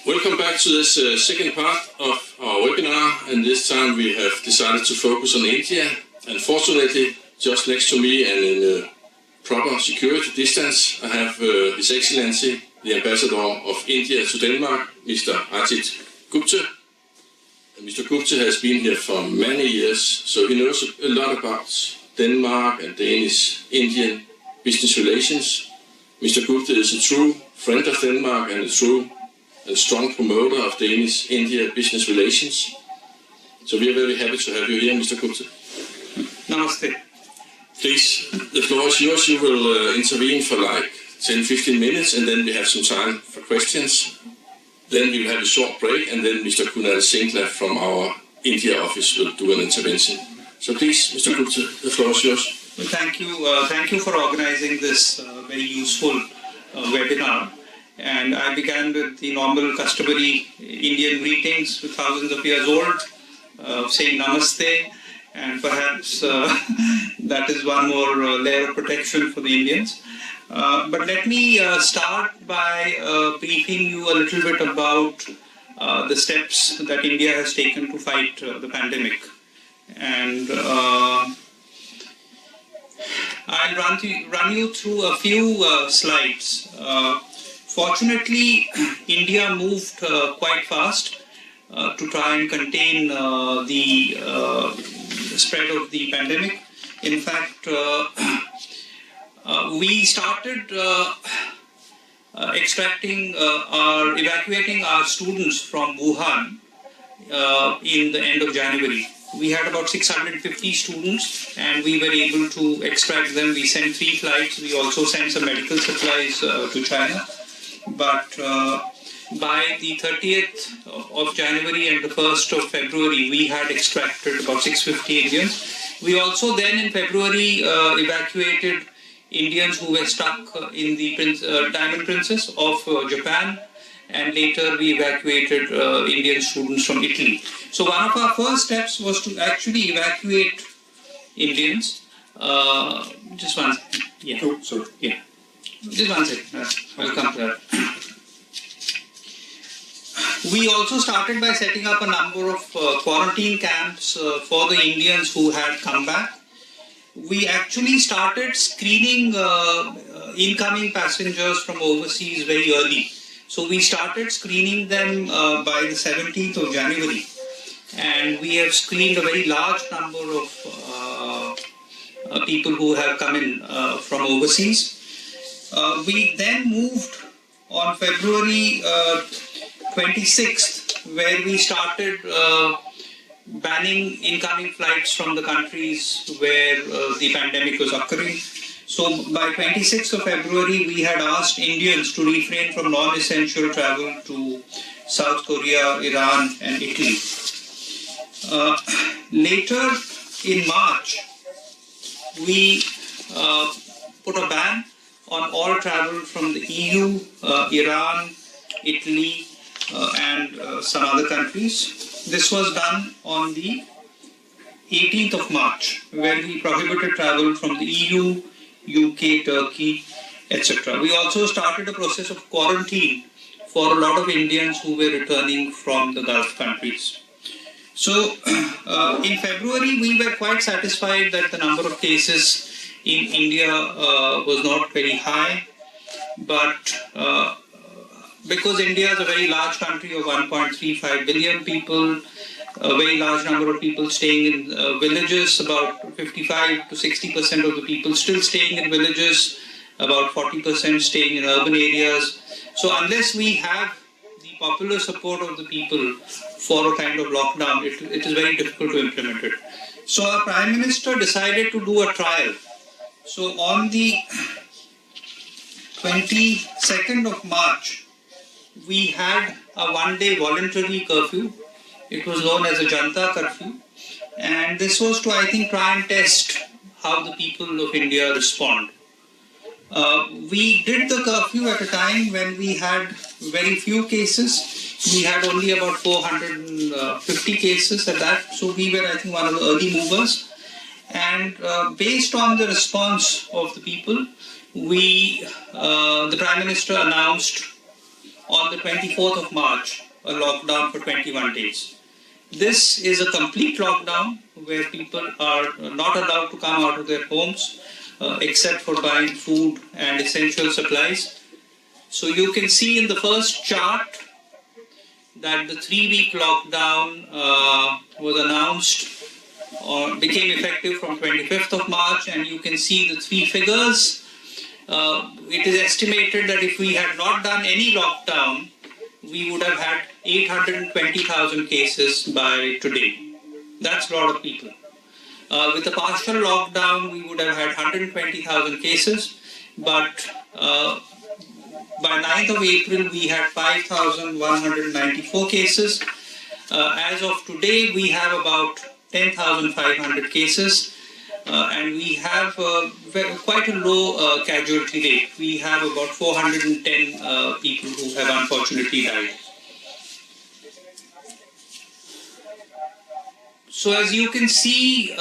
Welcome back to this second part of our webinar, and this time we have decided to focus on India. And fortunately, just next to me and in proper security distance, I have His Excellency, the Ambassador of India to Denmark, Mr. Ajit Gupte. And Mr. Gupte has been here for many years, so he knows a lot about Denmark and Danish-Indian business relations. Mr. Gupte is a true friend of Denmark and a true and strong promoter of Danish-India business relations. So we are very happy to have you here, Mr. Gupte. Namaste. Please, the floor is yours. You will intervene for like 10-15 minutes, and then we have some time for questions. Then we will have a short break, and then Mr. Kunal Singla from our India office will do an intervention. So please, Mr. Gupte, the floor is yours. Well, thank you for organizing this very useful webinar. And I began with the normal customary Indian greetings, thousands of years old, saying Namaste, and perhaps that is one more layer of protection for the Indians. But let me start by briefing you a little bit about the steps that India has taken to fight the pandemic. And I'll run you through a few slides. Fortunately, India moved quite fast to try and contain the spread of the pandemic. In fact, we started evacuating our students from Wuhan in the end of January. We had about 650 students, and we were able to extract them. We sent 3 flights. We also sent some medical supplies to China. But by the 30th of January and the 1st of February, we had extracted about 650 Indians. We also then in February evacuated Indians who were stuck in the Diamond Princess of Japan, and later we evacuated Indian students from Italy. So one of our first steps was to actually evacuate Indians. Just one second. Yeah. Oh, sorry. Yeah. Just one second. I'll come to that. We also started by setting up a number of quarantine camps for the Indians who had come back. We actually started screening incoming passengers from overseas very early. So we started screening them by the 17th of January. And we have screened a very large number of people who have come in from overseas. We then moved on February 26th, where we started banning incoming flights from the countries where the pandemic was occurring. So by 26th of February, we had asked Indians to refrain from non-essential travel to South Korea, Iran, and Italy. Later in March, we put a ban on all travel from the EU, Iran, Italy, and some other countries. This was done on the 18th of March, where we prohibited travel from the EU, UK, Turkey, etc. We also started a process of quarantine for a lot of Indians who were returning from the Gulf countries. So in February, we were quite satisfied that the number of cases in India was not very high, but because India is a very large country of 1.35 billion people, a very large number of people staying in villages, about 55 to 60% of the people still staying in villages, about 40% staying in urban areas. So unless we have the popular support of the people for a kind of lockdown, it is very difficult to implement it. So our Prime Minister decided to do a trial. So on the 22nd of March, we had a one-day voluntary curfew. It was known as a Janta curfew. And this was to, I think, try and test how the people of India respond. We did the curfew at a time when we had very few cases. We had only about 450 cases at that. So we were, I think, one of the early movers. And based on the response of the people, the Prime Minister announced on the 24th of March, a lockdown for 21 days. This is a complete lockdown where people are not allowed to come out of their homes except for buying food and essential supplies. So you can see in the first chart that the 3-week lockdown was announced or became effective from 25th of March, and you can see the three figures. It is estimated that if we had not done any lockdown, we would have had 820,000 cases by today. That's a lot of people. With a partial lockdown, we would have had 120,000 cases, but by 9th of April, we had 5,194 cases. As of today, we have about 10,500 cases, and we have quite a low casualty rate. We have about 410 people who have unfortunately died. So as you can see,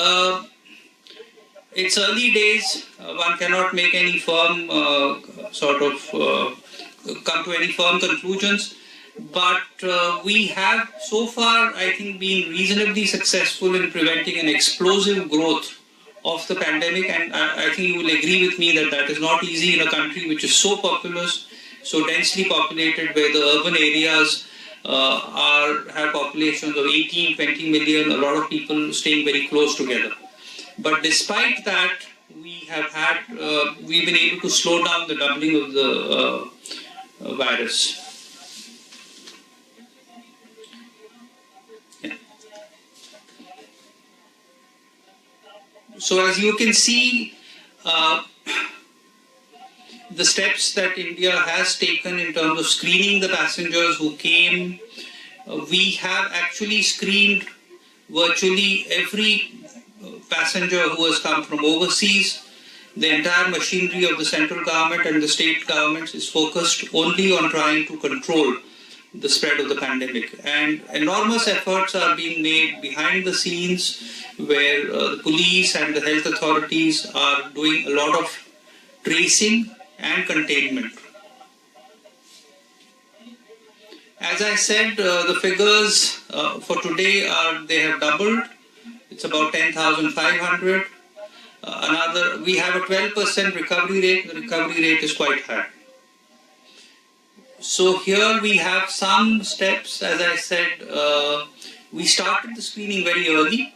it's early days. One cannot make any firm come to any firm conclusions. But we have so far, I think, been reasonably successful in preventing an explosive growth of the pandemic. And I think you will agree with me that that is not easy in a country which is so populous, so densely populated, where the urban areas have populations of 18, 20 million, a lot of people staying very close together. But despite that, we've been able to slow down the doubling of the virus. Yeah. So as you can see, the steps that India has taken in terms of screening the passengers who came, we have actually screened virtually every passenger who has come from overseas. The entire machinery of the central government and the state governments is focused only on trying to control the spread of the pandemic. And enormous efforts are being made behind the scenes where the police and the health authorities are doing a lot of tracing and containment. As I said, the figures for today they have doubled. It's about 10,500. We have a 12% recovery rate. The recovery rate is quite high. So here we have some steps. As I said, we started the screening very early,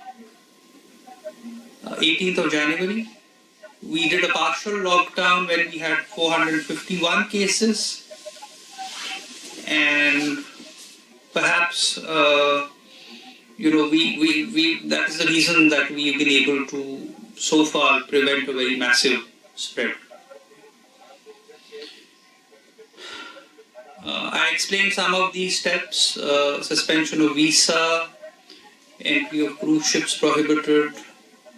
18th of January. We did a partial lockdown when we had 451 cases, and perhaps that is the reason that we've been able to so far prevent a very massive spread. I explained some of these steps: suspension of visa, entry of cruise ships prohibited,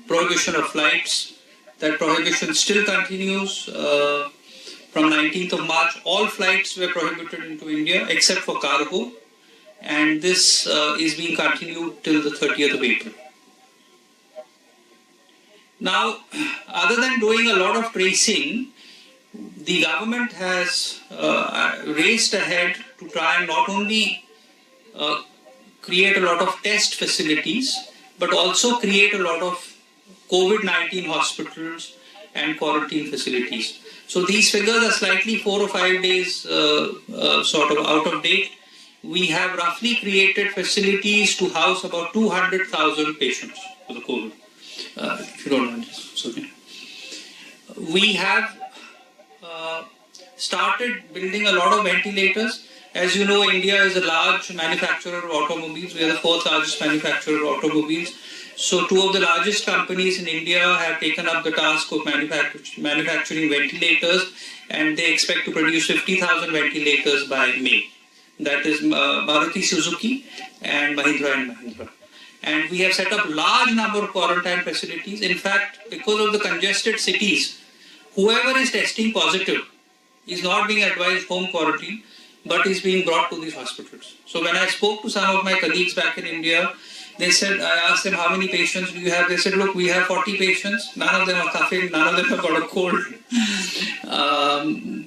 prohibition of flights. That prohibition still continues. From 19th of March, all flights were prohibited into India except for cargo, and this is being continued till the 30th of April. Now, other than doing a lot of tracing, the government has raced ahead to try and not only create a lot of test facilities, but also create a lot of COVID-19 hospitals and quarantine facilities. So these figures are slightly 4 or 5 days sort of out of date. We have roughly created facilities to house about 200,000 patients for the COVID. If you don't mind, it's okay. We have started building a lot of ventilators. As you know, India is a large manufacturer of automobiles. We are the 4th largest manufacturer of automobiles. So 2 of the largest companies in India have taken up the task of manufacturing ventilators, and they expect to produce 50,000 ventilators by May. That is Maruti Suzuki and Mahindra. And we have set up large number of quarantine facilities. In fact, because of the congested cities, whoever is testing positive is not being advised home quarantine, but is being brought to these hospitals. So when I spoke to some of my colleagues back in India, they said, I asked them, how many patients do you have? They said, look, we have 40 patients. None of them are coughing. None of them have got a cold.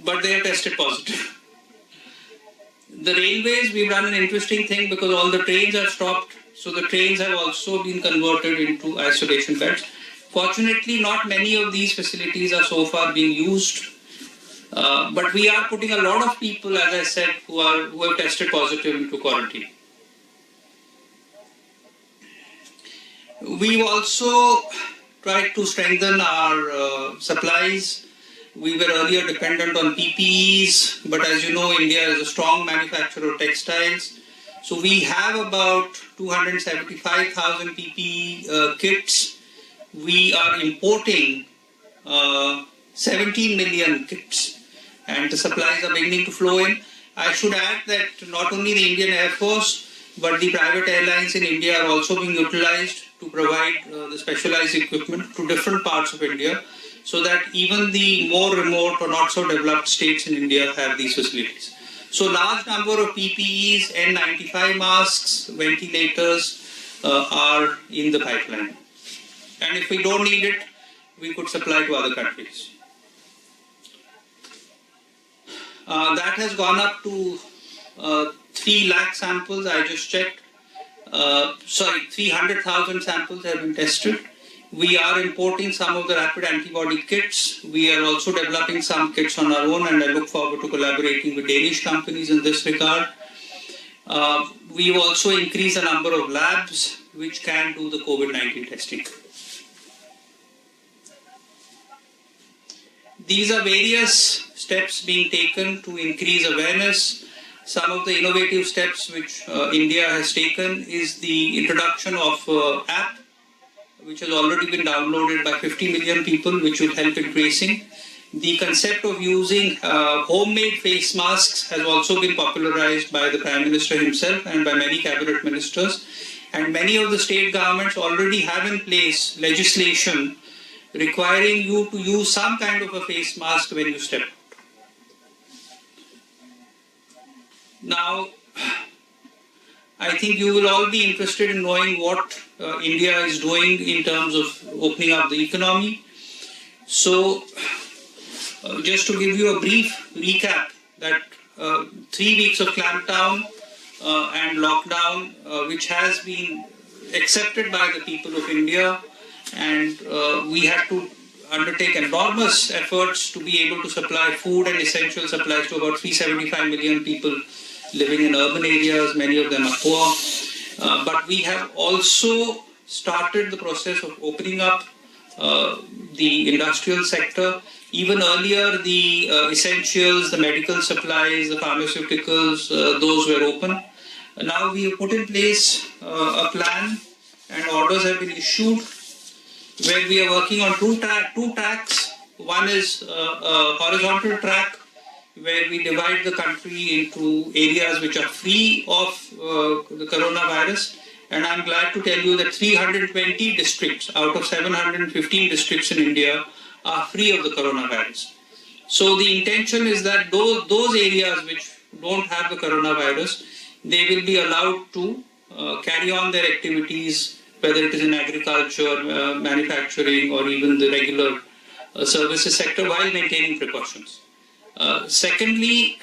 But they have tested positive. The railways, we've done an interesting thing because all the trains are stopped. So the trains have also been converted into isolation beds. Fortunately, not many of these facilities are so far being used. But we are putting a lot of people, as I said, who have tested positive into quarantine. We've also tried to strengthen our supplies. We were earlier dependent on PPEs, but as you know, India is a strong manufacturer of textiles. So we have about 275,000 PPE kits. We are importing 17 million kits, and the supplies are beginning to flow in. I should add that not only the Indian Air Force, but the private airlines in India are also being utilized to provide the specialized equipment to different parts of India, so that even the more remote or not so developed states in India have these facilities. So large number of PPEs, N95 masks, ventilators are in the pipeline. And if we don't need it, we could supply to other countries. That has gone up to 3 lakh samples, I just checked. 300,000 samples have been tested. We are importing some of the rapid antibody kits. We are also developing some kits on our own, and I look forward to collaborating with Danish companies in this regard. We've also increased the number of labs which can do the COVID-19 testing. These are various steps being taken to increase awareness. Some of the innovative steps which India has taken is the introduction of app, which has already been downloaded by 50 million people, which will help in tracing. The concept of using homemade face masks has also been popularized by the Prime Minister himself and by many cabinet ministers. And many of the state governments already have in place legislation requiring you to use some kind of a face mask when you step out. Now, I think you will all be interested in knowing what India is doing in terms of opening up the economy. So, just to give you a brief recap, that 3 weeks of clampdown and lockdown, which has been accepted by the people of India, and we had to undertake enormous efforts to be able to supply food and essential supplies to about 375 million people living in urban areas. Many of them are poor. But we have also started the process of opening up the industrial sector. Even earlier, the essentials, the medical supplies, the pharmaceuticals, those were open. Now we have put in place a plan, and orders have been issued where we are working on two tracks. One is a horizontal track where we divide the country into areas which are free of the coronavirus. And I'm glad to tell you that 320 districts out of 715 districts in India are free of the coronavirus. So the intention is that those areas which don't have the coronavirus, they will be allowed to carry on their activities, whether it is in agriculture, manufacturing, or even the regular services sector, while maintaining precautions. Secondly,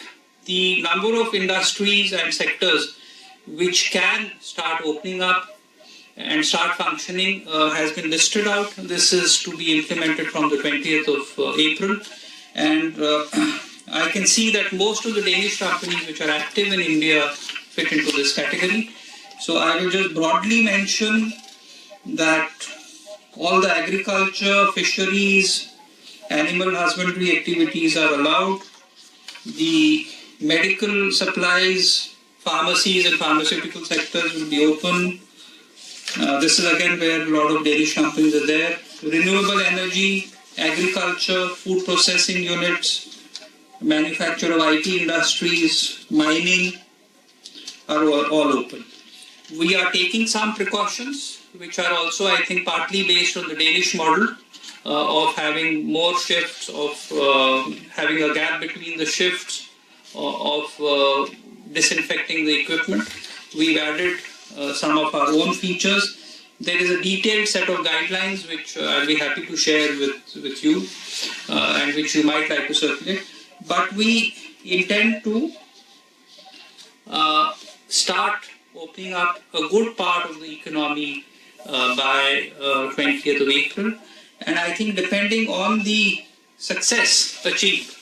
the number of industries and sectors which can start opening up and start functioning has been listed out. This is to be implemented from the 20th of April. And I can see that most of the Danish companies which are active in India fit into this category. So I will just broadly mention that all the agriculture, fisheries, animal husbandry activities are allowed. The medical supplies, pharmacies and pharmaceutical sectors will be open. This is again where a lot of Danish companies are there. Renewable energy, agriculture, food processing units, manufacture of IT industries, mining are all open. We are taking some precautions, which are also, I think, partly based on the Danish model of having more shifts, of having a gap between the shifts, of disinfecting the equipment. We've added some of our own features. There is a detailed set of guidelines which I'll be happy to share with you and which you might like to circulate. But we intend to start opening up a good part of the economy by 20th of April. And I think depending on the success achieved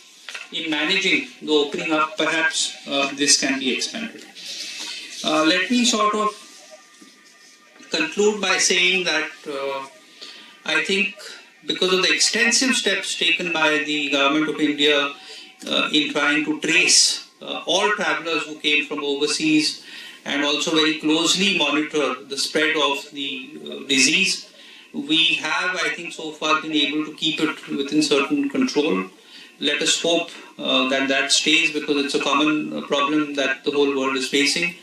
in managing the opening up, perhaps this can be expanded. Let me sort of conclude by saying that I think because of the extensive steps taken by the Government of India in trying to trace all travelers who came from overseas and also very closely monitor the spread of the disease, we have, I think, so far been able to keep it within certain control. Let us hope that stays, because it's a common problem that the whole world is facing.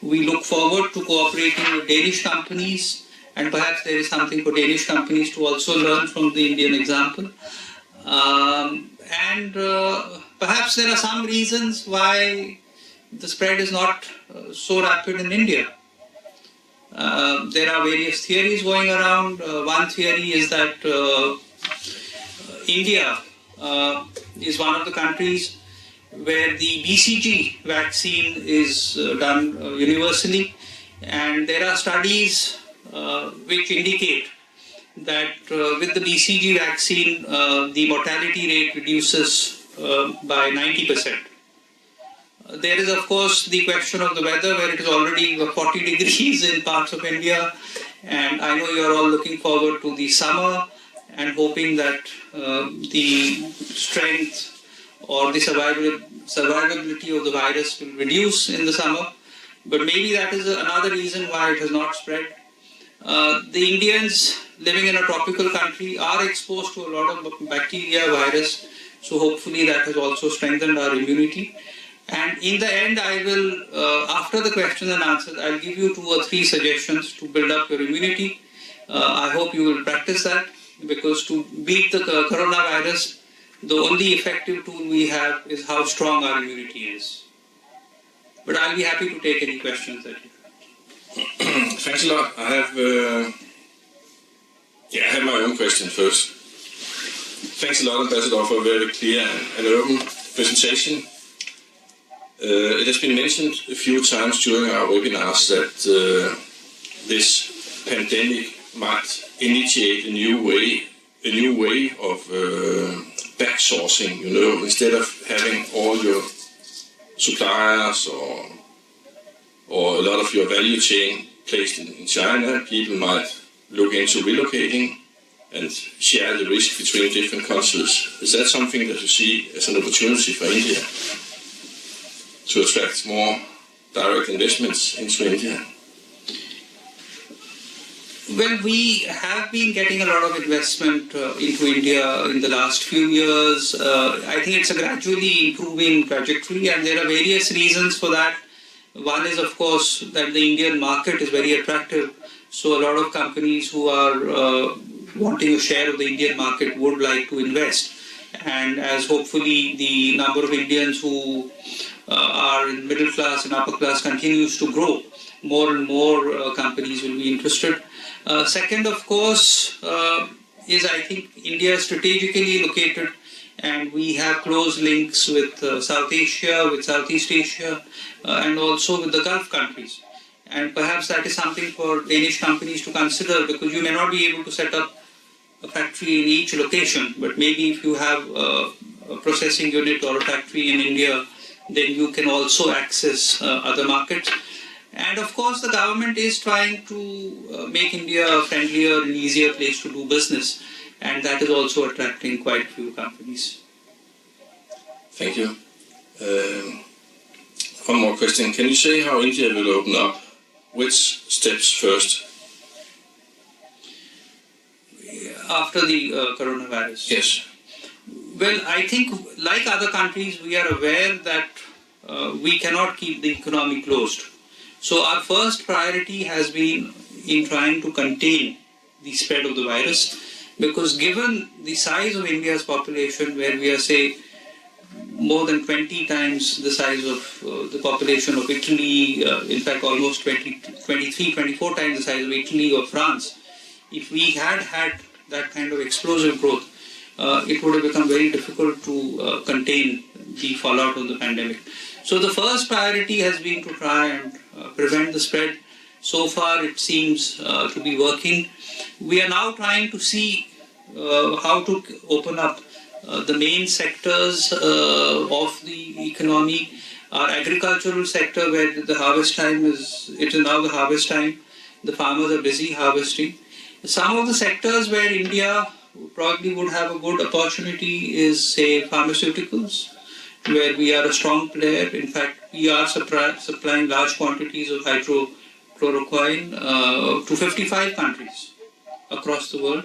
We look forward to cooperating with Danish companies, and perhaps there is something for Danish companies to also learn from the Indian example. Perhaps there are some reasons why the spread is not so rapid in India. There are various theories going around. One theory is that India is one of the countries where the BCG vaccine is done universally, and there are studies which indicate that with the BCG vaccine, the mortality rate reduces by 90%. There is, of course, the question of the weather, where it is already 40 degrees in parts of India, and I know you are all looking forward to the summer and hoping that the strength or the survivability of the virus will reduce in the summer, but maybe that is another reason why it has not spread. The Indians living in a tropical country are exposed to a lot of bacteria, virus, so hopefully that has also strengthened our immunity. And in the end, I will, after the questions and answers, I'll give you 2 or 3 suggestions to build up your immunity. I hope you will practice that, because to beat the coronavirus, the only effective tool we have is how strong our immunity is. But I'll be happy to take any questions that you have. Thanks a lot. I have my own question first. Thanks a lot, Ambassador, for a very clear and open presentation. It has been mentioned a few times during our webinars that this pandemic might initiate a new way of backsourcing. Instead of having all your suppliers or a lot of your value chain placed in China, people might look into relocating and share the risk between different countries. Is that something that you see as an opportunity for India to attract more direct investments into India? Well, we have been getting a lot of investment into India in the last few years. I think it's a gradually improving trajectory, and there are various reasons for that. One is, of course, that the Indian market is very attractive. So a lot of companies who are wanting a share of the Indian market would like to invest. And as hopefully the number of Indians who are in middle class and upper class continues to grow, more and more companies will be interested. Second, of course, is I think India is strategically located, and we have close links with South Asia, with Southeast Asia, and also with the Gulf countries. And perhaps that is something for Danish companies to consider, because you may not be able to set up a factory in each location, but maybe if you have a processing unit or a factory in India, then you can also access other markets. And of course, the government is trying to make India a friendlier and easier place to do business, and that is also attracting quite a few companies. Thank you. One more question. Can you say how India will open up? Which steps first? After the coronavirus? Yes. Well, I think like other countries, we are aware that we cannot keep the economy closed. So our first priority has been in trying to contain the spread of the virus, because given the size of India's population, where we are, say, more than 20 times the size of the population of Italy, in fact almost 23, 24 times the size of Italy or France, if we had that kind of explosive growth, it would have become very difficult to contain the fallout of the pandemic. So the first priority has been to try and prevent the spread. So far it seems to be working. We are now trying to see how to open up the main sectors of the economy. Our agricultural sector, where the harvest time it is now the harvest time. The farmers are busy harvesting. Some of the sectors where India probably would have a good opportunity is, say, pharmaceuticals, where we are a strong player. In fact, we are supplying large quantities of hydrochloroquine to 55 countries across the world.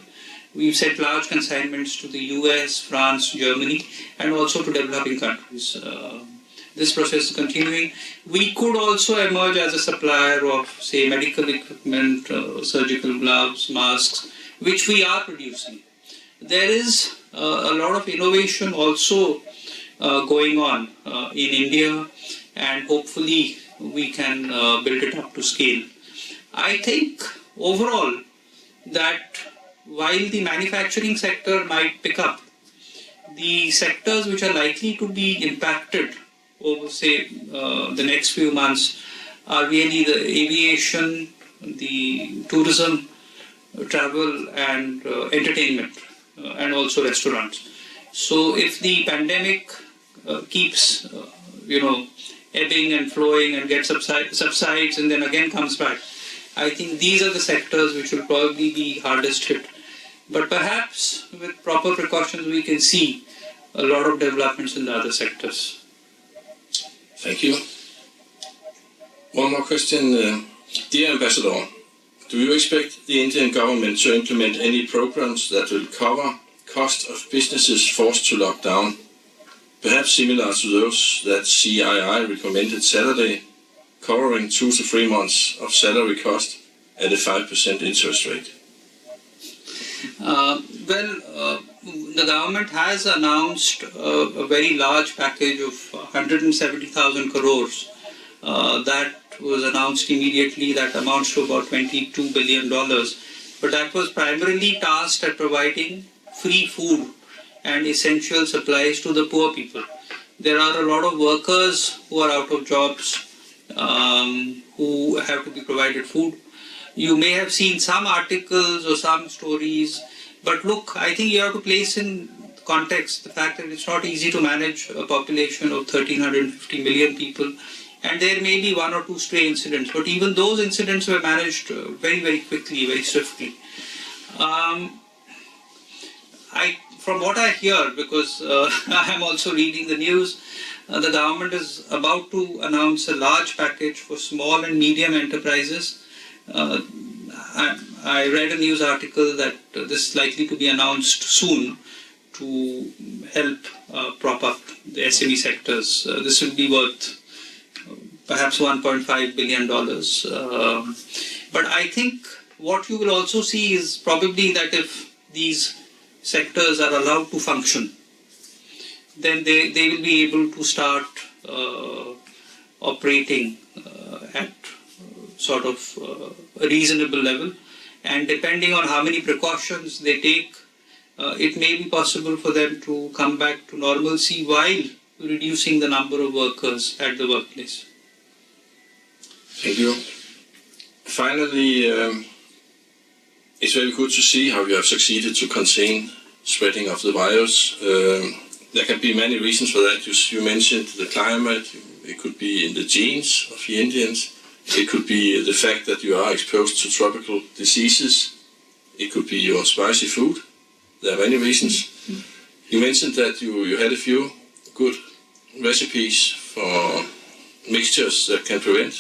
We've sent large consignments to the US, France, Germany, and also to developing countries. This process is continuing. We could also emerge as a supplier of, say, medical equipment, surgical gloves, masks, which we are producing. There is a lot of innovation also going on in India, and hopefully we can build it up to scale. I think overall that while the manufacturing sector might pick up, the sectors which are likely to be impacted over, say, the next few months are really the aviation, the tourism, travel and entertainment, and also restaurants. So if the pandemic keeps, ebbing and flowing and gets subsides and then again comes back, I think these are the sectors which will probably be hardest hit. But perhaps with proper precautions we can see a lot of developments in the other sectors. Thank you. One more question. Dear Ambassador, do you expect the Indian government to implement any programs that will cover cost of businesses forced to lock down, perhaps similar to those that CII recommended Saturday, covering 2 to 3 months of salary cost at a 5% interest rate? The government has announced a very large package of 170,000 crores that was announced immediately. That amounts to about $22 billion. But that was primarily tasked at providing free food and essential supplies to the poor people. There are a lot of workers who are out of jobs, who have to be provided food. You may have seen some articles or some stories, but look, I think you have to place in context the fact that it's not easy to manage a population of 1,350 million people, and there may be 1 or 2 stray incidents, but even those incidents were managed very, very quickly, very swiftly. From what I hear, because I am also reading the news, the government is about to announce a large package for small and medium enterprises. I read a news article that this is likely to be announced soon to help prop up the SME sectors. This will be worth perhaps $1.5 billion. But I think what you will also see is probably that if these sectors are allowed to function, then they will be able to start operating at sort of a reasonable level, and depending on how many precautions they take, it may be possible for them to come back to normalcy while reducing the number of workers at the workplace. Thank you. Finally, it's very good to see how you have succeeded to contain spreading of the virus. There can be many reasons for that. You mentioned the climate. It could be in the genes of the Indians. It could be the fact that you are exposed to tropical diseases. It could be your spicy food. There are many reasons. You mentioned that you had a few good recipes for mixtures that can prevent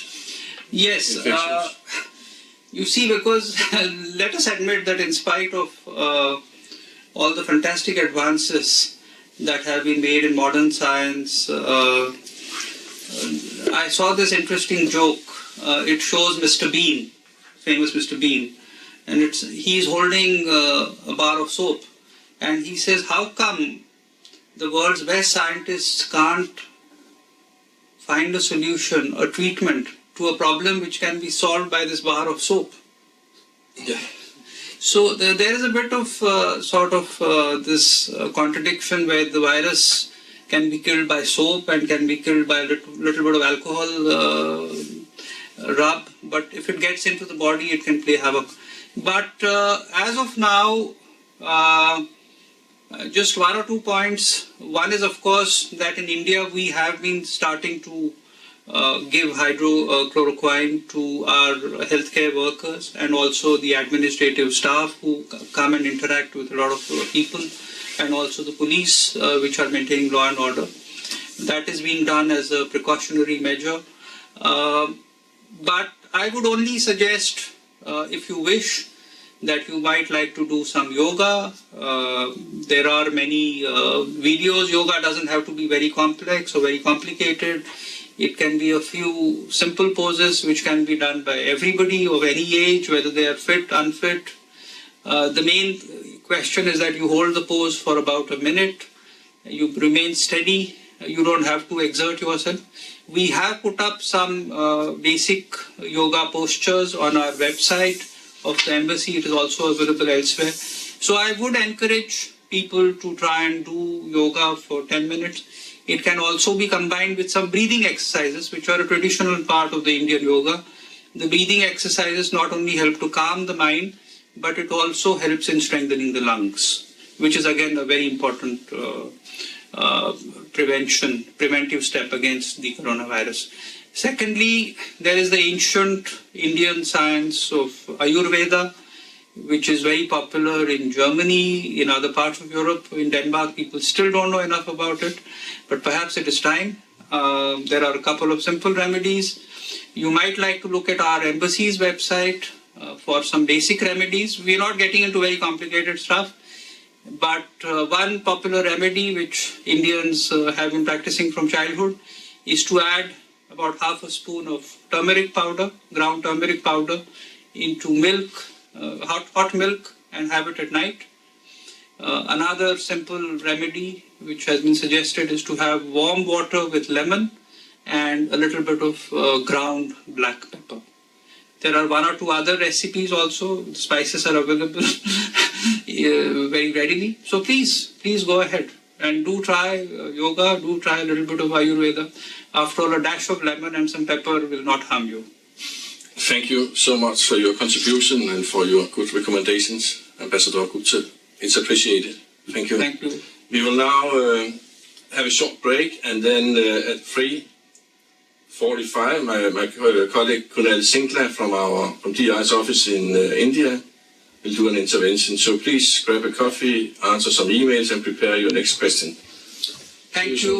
infections. You see, because let us admit that in spite of all the fantastic advances that have been made in modern science, I saw this interesting joke. It shows Mr. Bean, famous Mr. Bean, and he's holding a bar of soap, and he says, how come the world's best scientists can't find a solution, a treatment to a problem which can be solved by this bar of soap? Yeah. So there is a bit of this contradiction where the virus can be killed by soap and can be killed by a little bit of alcohol rub. But if it gets into the body, it can play havoc. But as of now, just one or two points. One is, of course, that in India we have been starting to give hydrochloroquine to our healthcare workers and also the administrative staff who come and interact with a lot of people, and also the police which are maintaining law and order. That is being done as a precautionary measure. But I would only suggest, if you wish, that you might like to do some yoga. There are many videos. Yoga doesn't have to be very complex or very complicated. It can be a few simple poses which can be done by everybody of any age, whether they are fit, unfit. The main question is that you hold the pose for about a minute. You remain steady. You don't have to exert yourself. We have put up some basic yoga postures on our website of the embassy. It is also available elsewhere. So I would encourage people to try and do yoga for 10 minutes. It can also be combined with some breathing exercises, which are a traditional part of the Indian yoga. The breathing exercises not only help to calm the mind, but it also helps in strengthening the lungs, which is again a very important preventive step against the coronavirus. Secondly, there is the ancient Indian science of Ayurveda, which is very popular in Germany, in other parts of Europe. In Denmark, people still don't know enough about it, but perhaps it is time. There are a couple of simple remedies. You might like to look at our embassy's website for some basic remedies. We're not getting into very complicated stuff, but one popular remedy which Indians have been practicing from childhood is to add about half a spoon of turmeric powder, ground turmeric powder, into milk, hot milk, and have it at night. Another simple remedy which has been suggested is to have warm water with lemon and a little bit of ground black pepper. There are one or two other recipes also. The spices are available very readily. So please go ahead and do try yoga, do try a little bit of Ayurveda. After all, a dash of lemon and some pepper will not harm you. Thank you so much for your contribution and for your good recommendations, Ambassador Gupte. It's appreciated. Thank you. Thank you. We will now have a short break, and then at 3:45, my colleague Kunal Singla from DI's office in India will do an intervention. So please grab a coffee, answer some emails, and prepare your next question. Thank you.